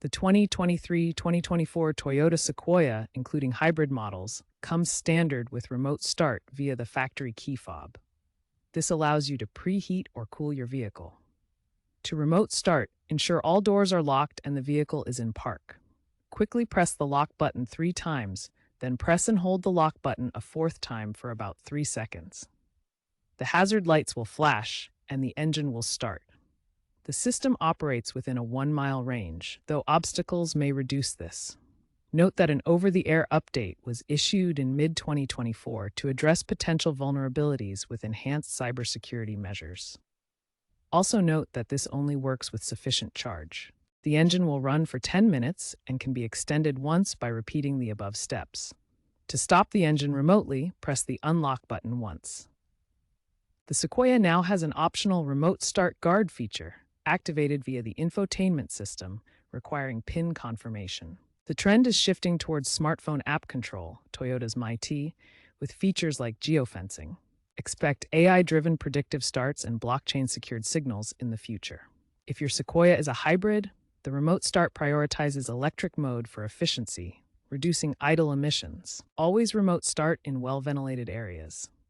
The 2023-2024 Toyota Sequoia, including hybrid models, comes standard with remote start via the factory key fob. This allows you to preheat or cool your vehicle. To remote start, ensure all doors are locked and the vehicle is in park. Quickly press the lock button 3 times, then press and hold the lock button a 4th time for about 3 seconds. The hazard lights will flash and the engine will start. The system operates within a 1-mile range, though obstacles may reduce this. Note that an over-the-air update was issued in mid-2024 to address potential vulnerabilities with enhanced cybersecurity measures. Also note that this only works with sufficient charge. The engine will run for 10 minutes and can be extended once by repeating the above steps. To stop the engine remotely, press the unlock button once. The Sequoia now has an optional remote start guard feature, activated via the infotainment system, requiring PIN confirmation. The trend is shifting towards smartphone app control, Toyota's MyT, with features like geofencing. Expect AI-driven predictive starts and blockchain-secured signals in the future. If your Sequoia is a hybrid, the remote start prioritizes electric mode for efficiency, reducing idle emissions. Always remote start in well-ventilated areas.